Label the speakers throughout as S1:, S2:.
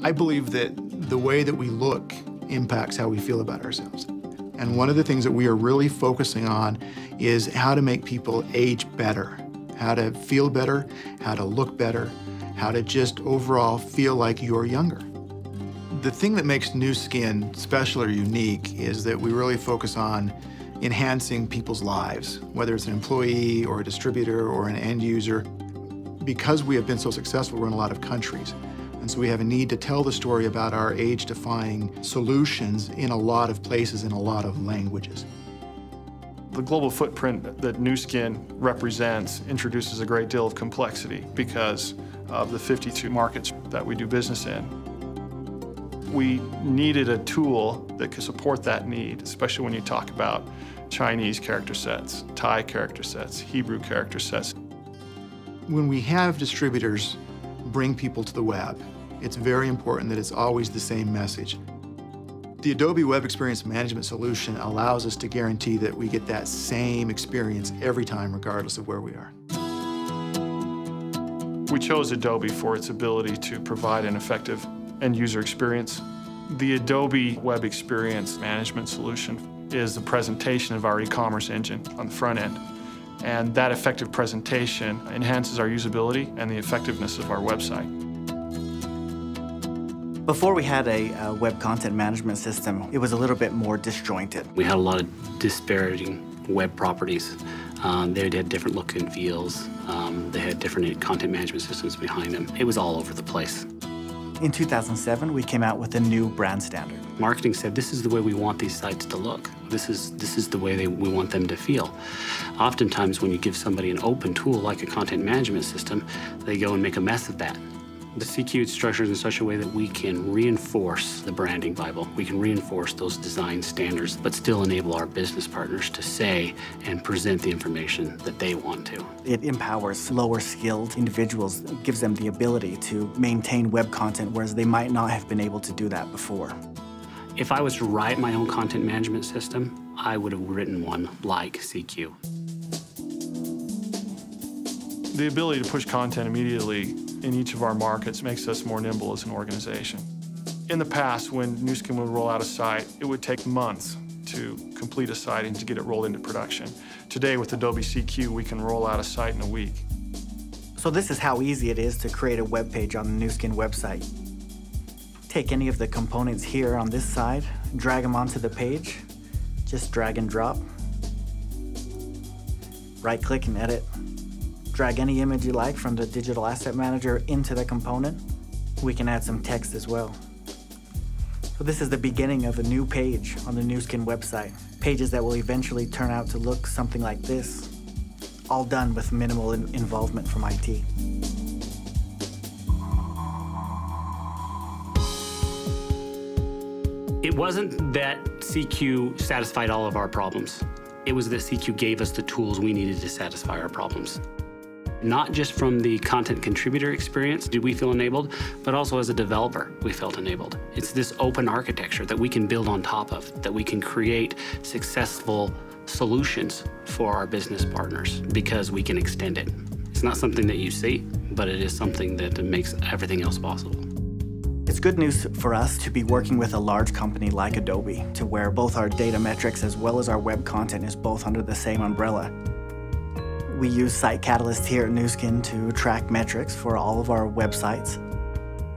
S1: I believe that the way that we look impacts how we feel about ourselves. And one of the things that we are really focusing on is how to make people age better, how to feel better, how to look better, how to just overall feel like you're younger. The thing that makes Nu Skin special or unique is that we really focus on enhancing people's lives, whether it's an employee or a distributor or an end user. Because we have been so successful, we're in a lot of countries. And so we have a need to tell the story about our age-defying solutions in a lot of places, in a lot of languages.
S2: The global footprint that Nu Skin represents introduces a great deal of complexity because of the 52 markets that we do business in. We needed a tool that could support that need, especially when you talk about Chinese character sets, Thai character sets, Hebrew character sets.
S1: When we have distributors bring people to the web, it's very important that it's always the same message. The Adobe Web Experience Management solution allows us to guarantee that we get that same experience every time, regardless of where we are.
S2: We chose Adobe for its ability to provide an effective end-user experience. The Adobe Web Experience Management solution is the presentation of our e-commerce engine on the front end. And that effective presentation enhances our usability and the effectiveness of our website.
S3: Before we had a web content management system, it was a little bit more disjointed.
S4: We had a lot of disparating web properties. They had different look and feels. They had different content management systems behind them. It was all over the place.
S3: In 2007, we came out with a new brand standard.
S4: Marketing said, this is the way we want these sites to look. This is the way we want them to feel. Oftentimes, when you give somebody an open tool like a content management system, they go and make a mess of that. The CQ is structured in such a way that we can reinforce the branding Bible. We can reinforce those design standards, but still enable our business partners to say and present the information that they want to.
S3: It empowers lower-skilled individuals, gives them the ability to maintain web content, whereas they might not have been able to do that before.
S4: If I was to write my own content management system, I would have written one like CQ.
S2: The ability to push content immediately in each of our markets makes us more nimble as an organization. In the past, when Nu Skin would roll out a site, it would take months to complete a site and to get it rolled into production. Today, with Adobe CQ, we can roll out a site in a week.
S3: So this is how easy it is to create a web page on the Nu Skin website. Take any of the components here on this side, drag them onto the page, just drag and drop. Right-click and edit. Drag any image you like from the Digital Asset Manager into the component. We can add some text as well. So this is the beginning of a new page on the Nu Skin website. Pages that will eventually turn out to look something like this, all done with minimal involvement from IT.
S4: It wasn't that CQ satisfied all of our problems. It was that CQ gave us the tools we needed to satisfy our problems. Not just from the content contributor experience did we feel enabled, but also as a developer, we felt enabled. It's this open architecture that we can build on top of, that we can create successful solutions for our business partners because we can extend it. It's not something that you see, but it is something that makes everything else possible.
S3: It's good news for us to be working with a large company like Adobe, to where both our data metrics as well as our web content is both under the same umbrella. We use Site Catalyst here at Nu Skin to track metrics for all of our websites.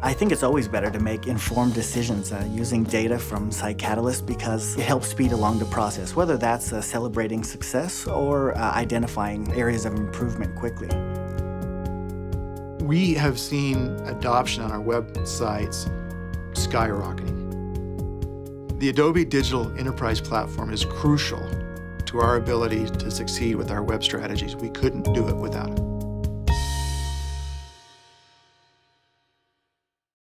S3: I think it's always better to make informed decisions using data from Site Catalyst because it helps speed along the process, whether that's celebrating success or identifying areas of improvement quickly.
S1: We have seen adoption on our websites skyrocketing. The Adobe Digital Enterprise Platform is crucial to our ability to succeed with our web strategies. We couldn't do it without it.